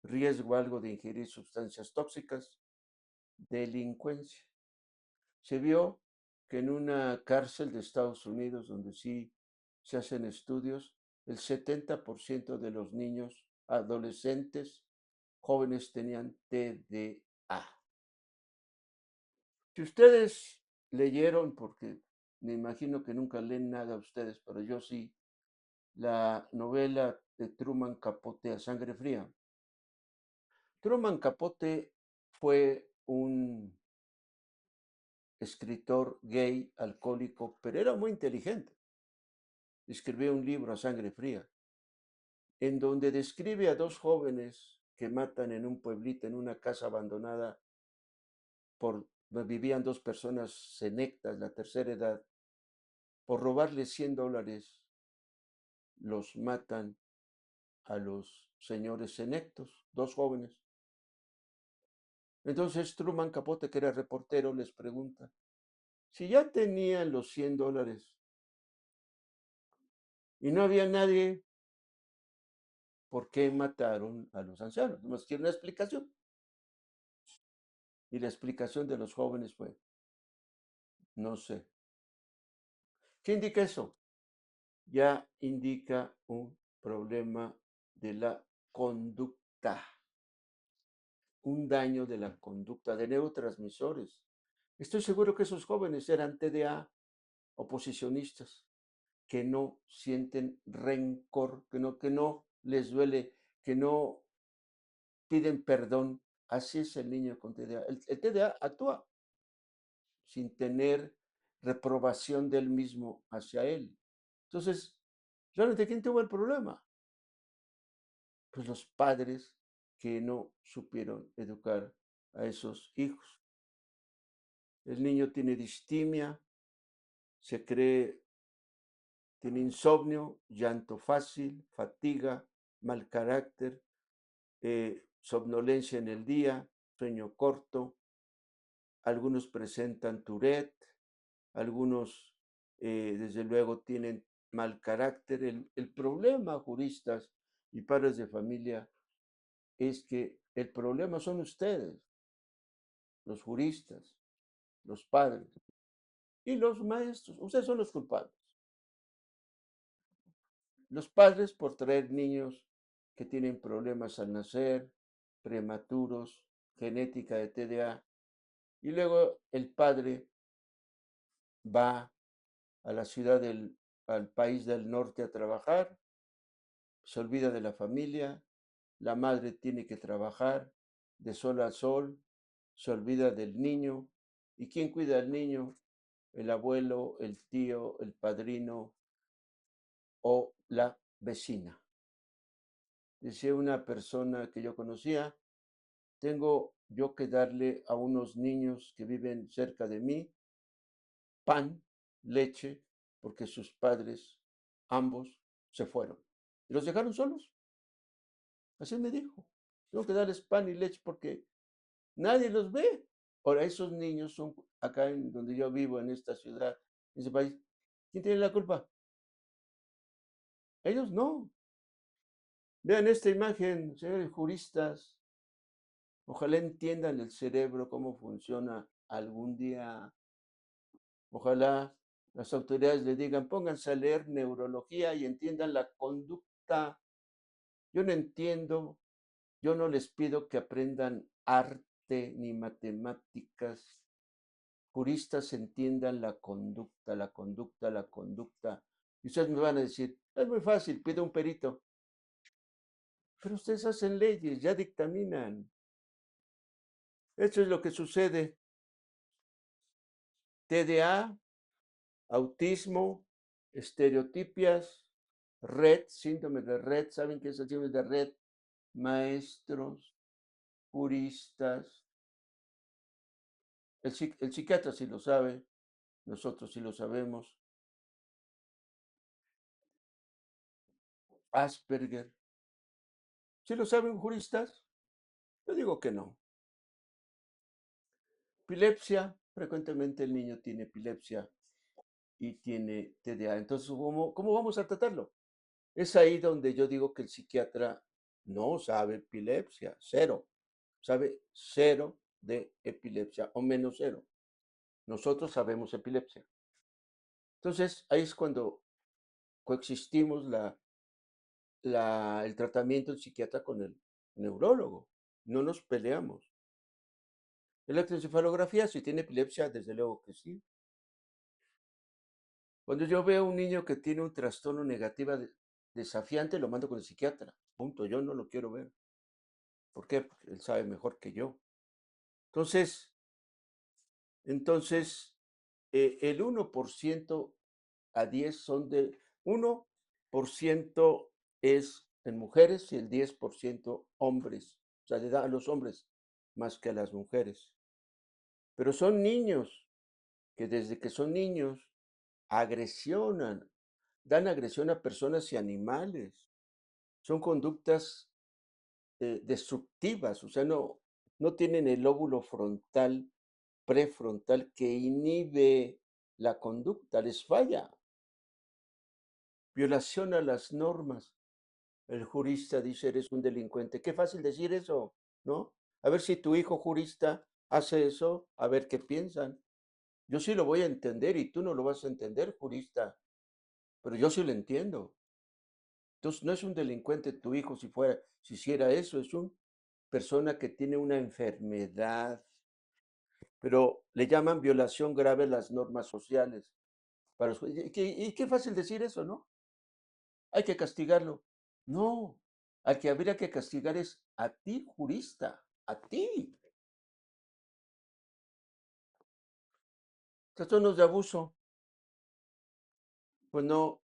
riesgo algo de ingerir sustancias tóxicas, delincuencia. Se vio que en una cárcel de Estados Unidos, donde sí se hacen estudios, el 70% de los niños, adolescentes, jóvenes tenían TDA. Si ustedes leyeron, porque me imagino que nunca leen nada ustedes, pero yo sí, la novela de Truman Capote A Sangre Fría. Truman Capote fue un escritor gay, alcohólico, pero era muy inteligente. Escribió un libro A Sangre Fría, en donde describe a dos jóvenes que matan en un pueblito, en una casa abandonada, vivían dos personas senectas, la tercera edad, por robarles $100, los matan a los señores senectos, dos jóvenes. Entonces Truman Capote, que era reportero, les pregunta, si ya tenían los $100 y no había nadie, ¿por qué mataron a los ancianos? Nos quiere una explicación. Y la explicación de los jóvenes fue, no sé. ¿Qué indica eso? Ya indica un problema de la conducta, un daño de la conducta de neurotransmisores. Estoy seguro que esos jóvenes eran TDA oposicionistas, que no sienten rencor, que no les duele, que no piden perdón. Así es el niño con TDA. El TDA actúa sin tener reprobación del mismo hacia él. Entonces, realmente, ¿quién tuvo el problema? Pues los padres que no supieron educar a esos hijos. El niño tiene distimia, se cree, tiene insomnio, llanto fácil, fatiga, mal carácter, somnolencia en el día, sueño corto. Algunos presentan Tourette, algunos desde luego tienen mal carácter. El problema, juristas y padres de familia, es que el problema son ustedes, los juristas, los padres y los maestros. Ustedes son los culpables. Los padres por traer niños que tienen problemas al nacer, prematuros, genética de TDA, y luego el padre va a la al país del norte a trabajar, se olvida de la familia, la madre tiene que trabajar de sol a sol, se olvida del niño ¿Y quién cuida al niño? El abuelo, el tío, el padrino o la vecina. Decía una persona que yo conocía, tengo yo que darle a unos niños que viven cerca de mí pan, leche, porque sus padres, ambos, se fueron. Y los dejaron solos. Así me dijo. Tengo que darles pan y leche porque nadie los ve. Ahora, esos niños son acá en donde yo vivo, en esta ciudad, en ese país. ¿Quién tiene la culpa? Ellos no. Vean esta imagen, señores juristas. Ojalá entiendan el cerebro, cómo funciona algún día. Ojalá las autoridades le digan, pónganse a leer neurología y entiendan la conducta. Yo no entiendo, yo no les pido que aprendan arte ni matemáticas. Juristas entiendan la conducta, la conducta, la conducta. Y ustedes me van a decir, es muy fácil, pido un perito. Pero ustedes hacen leyes, ya dictaminan. Eso es lo que sucede. TDA, autismo, estereotipias, red, síndrome de red. ¿Saben qué es el síndrome de red? Maestros, juristas. El psiquiatra sí lo sabe, nosotros sí lo sabemos. Asperger. ¿Sí lo saben juristas? Yo digo que no. Epilepsia, frecuentemente el niño tiene epilepsia y tiene TDA. Entonces, ¿cómo vamos a tratarlo? Es ahí donde yo digo que el psiquiatra no sabe epilepsia, cero, sabe cero de epilepsia o menos cero. Nosotros sabemos epilepsia. Entonces, ahí es cuando coexistimos el tratamiento del psiquiatra con el neurólogo. No nos peleamos. Electroencefalografía, si tiene epilepsia, desde luego que sí. Cuando yo veo a un niño que tiene un trastorno negativo desafiante, lo mando con el psiquiatra. Punto. Yo no lo quiero ver. ¿Por qué? Porque él sabe mejor que yo. Entonces, entonces, el 1% a 10 son de 1% es en mujeres y el 10% hombres. O sea, le da a los hombres más que a las mujeres. Pero son niños que desde que son niños agresionan, dan agresión a personas y animales. Son conductas destructivas, o sea, no tienen el lóbulo frontal, prefrontal que inhibe la conducta, les falla. Violación a las normas. El jurista dice, eres un delincuente. Qué fácil decir eso, ¿no? A ver si tu hijo jurista hace eso, a ver qué piensan. Yo sí lo voy a entender y tú no lo vas a entender, jurista, pero yo sí lo entiendo. Entonces, no es un delincuente tu hijo si hiciera eso, es una persona que tiene una enfermedad, pero le llaman violación grave a las normas sociales. Y qué fácil decir eso, ¿no? Hay que castigarlo. No, al que habría que castigar es a ti, jurista, a ti. Trastornos de abuso. Pues no,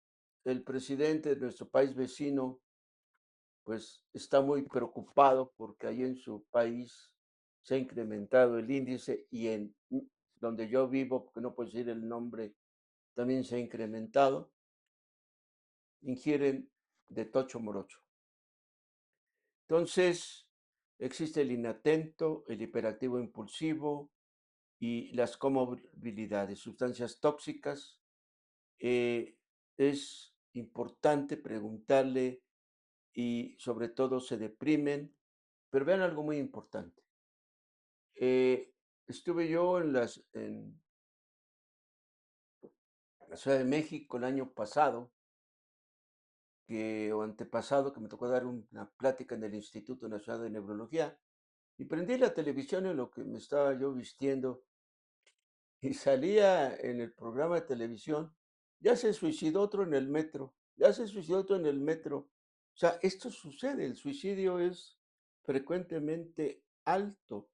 el presidente de nuestro país vecino, pues está muy preocupado porque ahí en su país se ha incrementado el índice y en donde yo vivo, porque no puedo decir el nombre, también se ha incrementado, ingieren de tocho morocho. Entonces, existe el inatento, el hiperactivo impulsivo y las comorbilidades, sustancias tóxicas. Es importante preguntarle y sobre todo se deprimen, pero vean algo muy importante. Estuve yo en la Ciudad de México el año pasado, o antepasado, que me tocó dar una plática en el Instituto Nacional de Neurología, y prendí la televisión en lo que me estaba yo vistiendo, y salía en el programa de televisión, ya se suicidó otro en el metro, ya se suicidó otro en el metro. O sea, esto sucede, el suicidio es frecuentemente alto.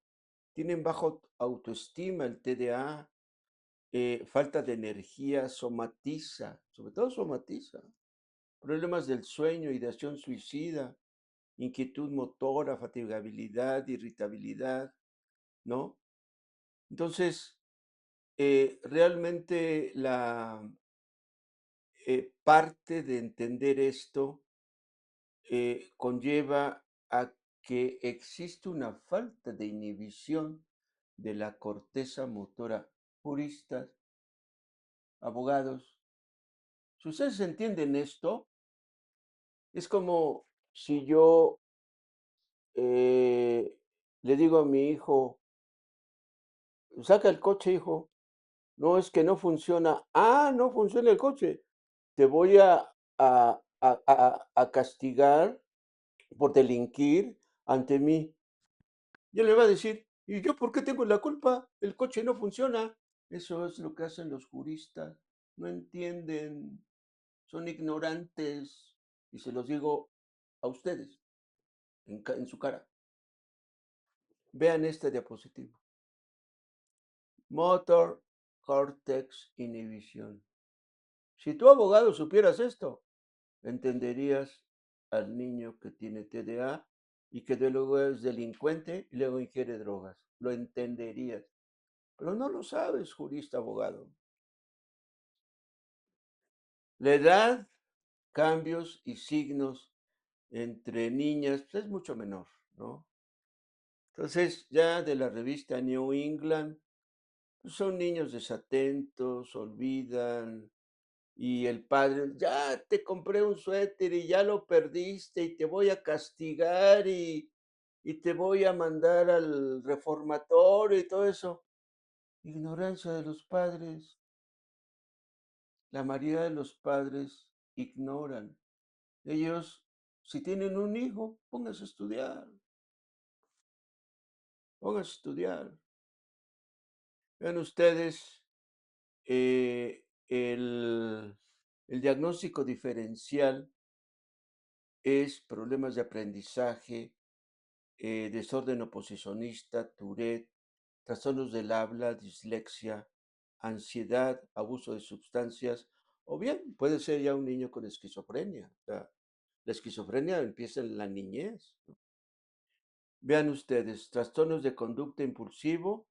tienen bajo autoestima, el TDA, falta de energía, somatiza, sobre todo somatiza, problemas del sueño, ideación suicida, inquietud motora, fatigabilidad, irritabilidad, ¿no? Entonces, realmente la parte de entender esto conlleva a que existe una falta de inhibición de la corteza motora. Juristas, abogados, si ustedes entienden esto, es como si yo le digo a mi hijo, saca el coche, hijo. No, es que no funciona. Ah, no funciona el coche. Te voy a castigar por delinquir ante mí. Yo le va a decir, ¿y yo por qué tengo la culpa? El coche no funciona. Eso es lo que hacen los juristas. No entienden, son ignorantes. Y se los digo a ustedes, en su cara. Vean este diapositivo. Motor Cortex Inhibición. Si tu abogado supieras esto, entenderías al niño que tiene TDA y que de luego es delincuente y luego ingiere drogas. Lo entenderías. Pero no lo sabes, jurista abogado. La edad, cambios y signos entre niñas pues es mucho menor, ¿no? Entonces, ya de la revista New England, pues son niños desatentos, olvidan, y el padre, ya te compré un suéter y ya lo perdiste y te voy a castigar y te voy a mandar al reformatorio y todo eso. Ignorancia de los padres. La mayoría de los padres ignoran. Ellos, si tienen un hijo, pónganse a estudiar. Vean ustedes, el diagnóstico diferencial es problemas de aprendizaje, desorden oposicionista, Tourette, trastornos del habla, dislexia, ansiedad, abuso de sustancias, o bien puede ser ya un niño con esquizofrenia. O sea, la esquizofrenia empieza en la niñez, ¿no? Vean ustedes, trastornos de conducta impulsivo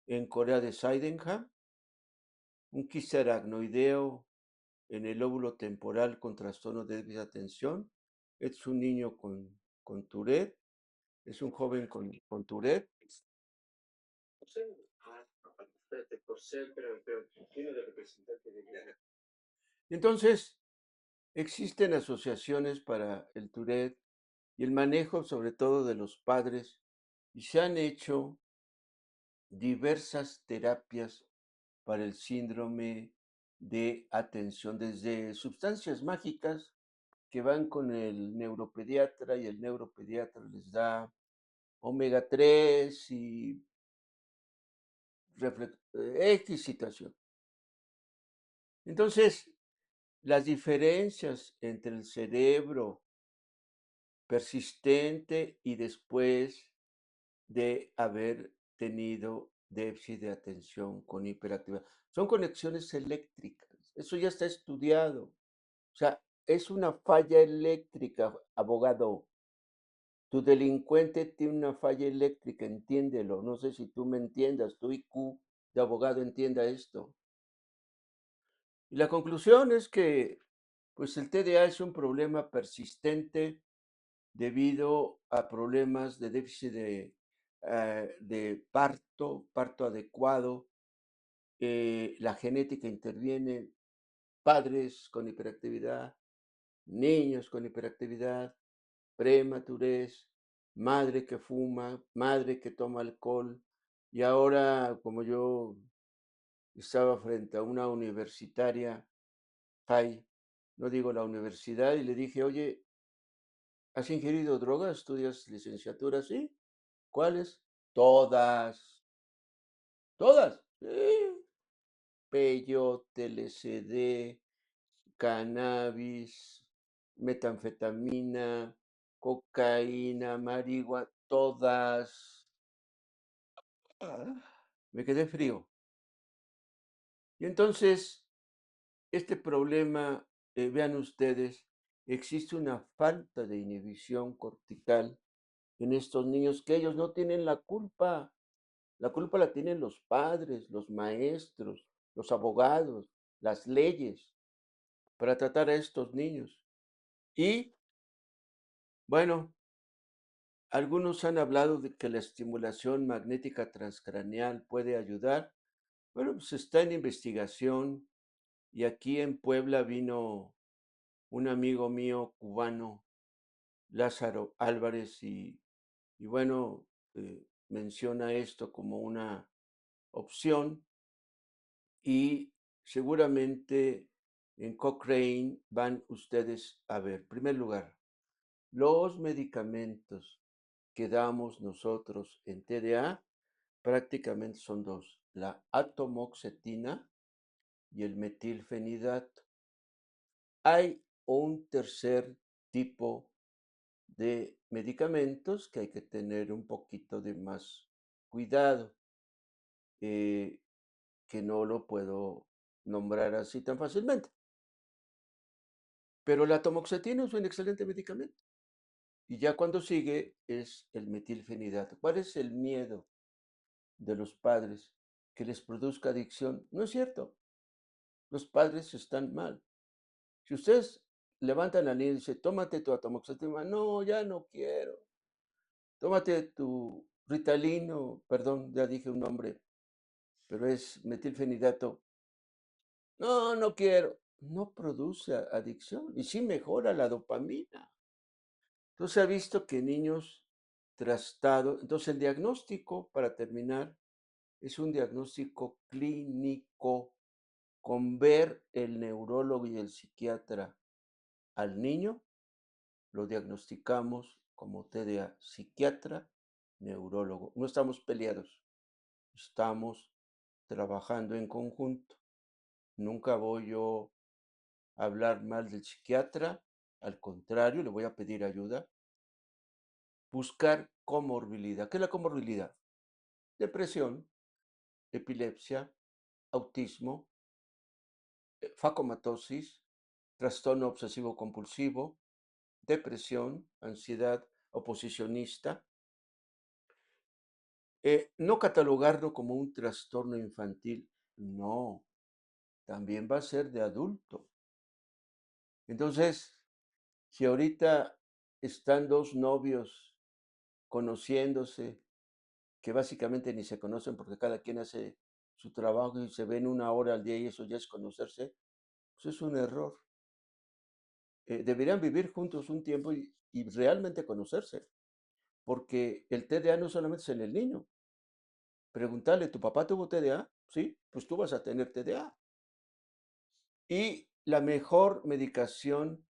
en Corea de Sydenham, un quiste aracnoideo en el lóbulo temporal con trastorno de déficit de atención. Es un niño con Tourette, es un joven con Tourette. Entonces, existen asociaciones para el Tourette y el manejo sobre todo de los padres y se han hecho diversas terapias para el síndrome de atención, desde sustancias mágicas que van con el neuropediatra y el neuropediatra les da omega 3 y X situación. Entonces, las diferencias entre el cerebro persistente y después de haber tenido déficit de atención con hiperactividad. Son conexiones eléctricas. Eso ya está estudiado. O sea, es una falla eléctrica, abogado. Tu delincuente tiene una falla eléctrica, entiéndelo. No sé si tú me entiendas, tu IQ de abogado entienda esto. Y la conclusión es que, pues el TDA es un problema persistente debido a problemas de déficit de parto adecuado. La genética interviene, padres con hiperactividad, niños con hiperactividad, prematurez, madre que fuma, madre que toma alcohol. Y ahora, como yo estaba frente a una universitaria, no digo la universidad, y le dije, oye, ¿has ingerido drogas? ¿Estudias licenciatura? Sí. ¿Cuáles? Todas. Todas. Sí. Peyote, LSD, cannabis, metanfetamina, cocaína, marihuana, todas. Ah, me quedé frío. Y entonces, este problema, vean ustedes, existe una falta de inhibición cortical en estos niños que ellos no tienen la culpa. La culpa la tienen los padres, los maestros, los abogados, las leyes para tratar a estos niños. Y bueno, algunos han hablado de que la estimulación magnética transcraneal puede ayudar. Bueno, pues está en investigación y aquí en Puebla vino un amigo mío cubano, Lázaro Álvarez, y bueno, menciona esto como una opción y seguramente en Cochrane van ustedes a ver. En primer lugar, los medicamentos que damos nosotros en TDA prácticamente son dos, la atomoxetina y el metilfenidato. Hay un tercer tipo de medicamentos que hay que tener un poquito de más cuidado, eh, que no lo puedo nombrar así tan fácilmente. Pero la tamoxitina es un excelente medicamento. Y ya cuando sigue es el metilfenidato. ¿Cuál es el miedo de los padres? Que les produzca adicción. No es cierto. Los padres están mal. Si ustedes levantan la niña y dicen, tómate tu atomoxetina, no, ya no quiero. Tómate tu Ritalino, perdón, ya dije un nombre, pero es metilfenidato. No, no quiero. No produce adicción y sí mejora la dopamina. Entonces se ha visto que niños trastados, entonces el diagnóstico, para terminar, es un diagnóstico clínico con ver el neurólogo y el psiquiatra al niño, lo diagnosticamos como TDA, psiquiatra, neurólogo. No estamos peleados, estamos trabajando en conjunto. Nunca voy yo a hablar mal del psiquiatra, al contrario, le voy a pedir ayuda. Buscar comorbilidad. ¿Qué es la comorbilidad? Depresión, epilepsia, autismo, facomatosis, trastorno obsesivo compulsivo, depresión, ansiedad oposicionista. No catalogarlo como un trastorno infantil, no, también va a ser de adulto. Entonces, si ahorita están dos novios conociéndose, que básicamente ni se conocen porque cada quien hace su trabajo y se ven una hora al día y eso ya es conocerse, pues es un error. Deberían vivir juntos un tiempo y realmente conocerse, porque el TDA no solamente es en el niño. Preguntarle, ¿tu papá tuvo TDA? Sí, pues tú vas a tener TDA. Y la mejor medicación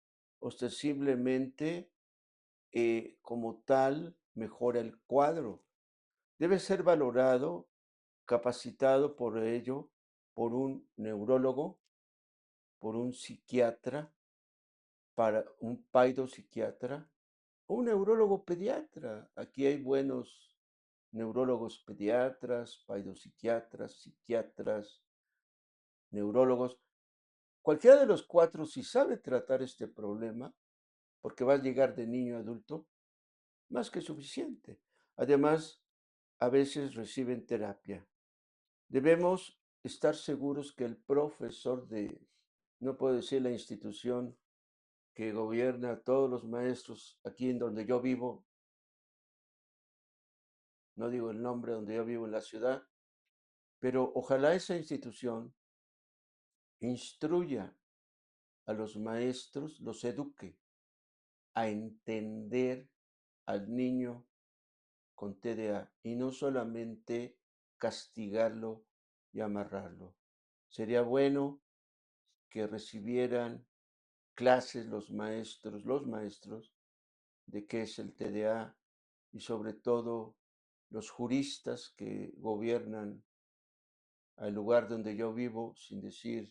ostensiblemente como tal mejora el cuadro. Debe ser valorado, capacitado por ello, por un neurólogo, por un psiquiatra, para un psiquiatra o un neurólogo pediatra. Aquí hay buenos neurólogos pediatras, psiquiatras, psiquiatras, neurólogos. Cualquiera de los cuatro, si sabe tratar este problema, porque va a llegar de niño a adulto, más que suficiente. Además, a veces reciben terapia. Debemos estar seguros que el profesor de, no puedo decir la institución que gobierna a todos los maestros aquí en donde yo vivo, no digo el nombre donde yo vivo en la ciudad, pero ojalá esa institución instruya a los maestros, los eduque a entender al niño con TDA y no solamente castigarlo y amarrarlo. Sería bueno que recibieran clases los maestros de qué es el TDA y sobre todo los juristas que gobiernan al lugar donde yo vivo, sin decir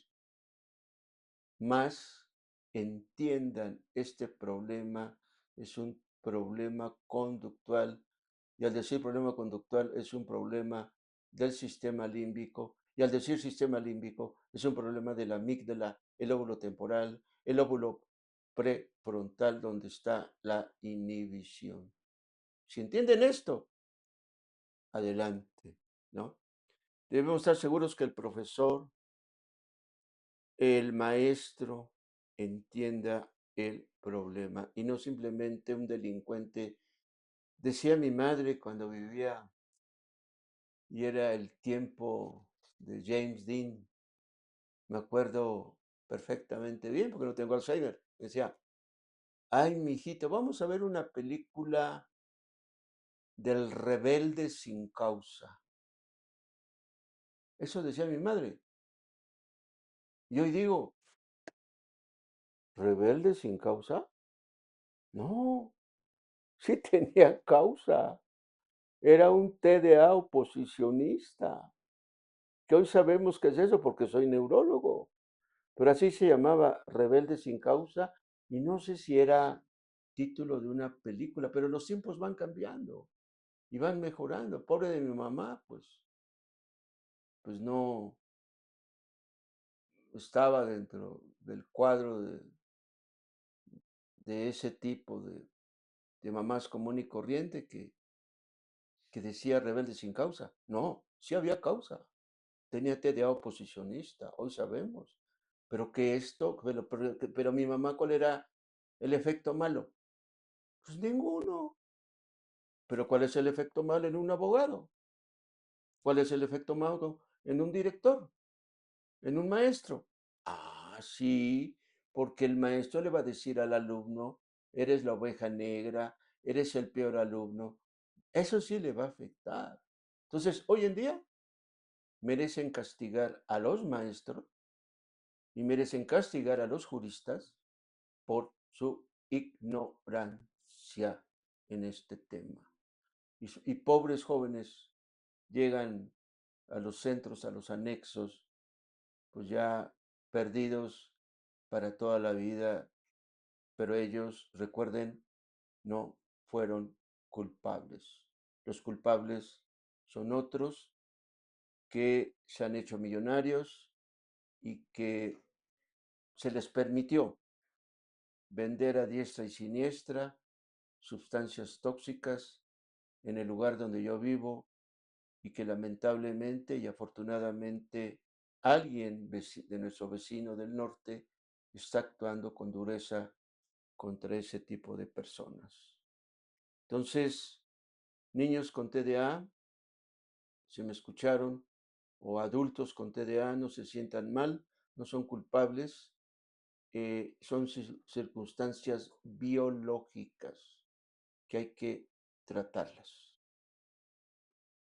más, entiendan este problema es un problema conductual y al decir problema conductual es un problema del sistema límbico. Y al decir sistema límbico, es un problema de la amígdala, el óvulo temporal, el óvulo prefrontal, donde está la inhibición. Si entienden esto, adelante, ¿no? Debemos estar seguros que el profesor, el maestro, entienda el problema y no simplemente un delincuente. Decía mi madre cuando vivía y era el tiempo de James Dean, me acuerdo perfectamente bien porque no tengo Alzheimer. Decía, ay, mijito, vamos a ver una película del rebelde sin causa. Eso decía mi madre. Y hoy digo, ¿rebelde sin causa? No, sí tenía causa. Era un TDA oposicionista, que hoy sabemos qué es eso porque soy neurólogo, pero así se llamaba Rebelde sin causa y no sé si era título de una película, pero los tiempos van cambiando y van mejorando. Pobre de mi mamá, pues no estaba dentro del cuadro de ese tipo de mamás común y corriente que decía rebelde sin causa. No, sí había causa. Tenía TDA oposicionista, hoy sabemos. Pero que esto, pero mi mamá, ¿cuál era el efecto malo? Pues ninguno. Pero ¿cuál es el efecto malo en un abogado? ¿Cuál es el efecto malo en un director? ¿En un maestro? Ah, sí, porque el maestro le va a decir al alumno, eres la oveja negra, eres el peor alumno. Eso sí le va a afectar. Entonces, hoy en día merecen castigar a los maestros y merecen castigar a los juristas por su ignorancia en este tema. Y pobres jóvenes llegan a los centros, a los anexos, pues ya perdidos para toda la vida, pero ellos, recuerden, no fueron culpables. Los culpables son otros que se han hecho millonarios y que se les permitió vender a diestra y siniestra sustancias tóxicas en el lugar donde yo vivo y que lamentablemente y afortunadamente alguien de nuestro vecino del norte está actuando con dureza contra ese tipo de personas. Entonces, niños con TDA, si me escucharon, o adultos con TDA, no se sientan mal, no son culpables, son circunstancias biológicas que hay que tratarlas.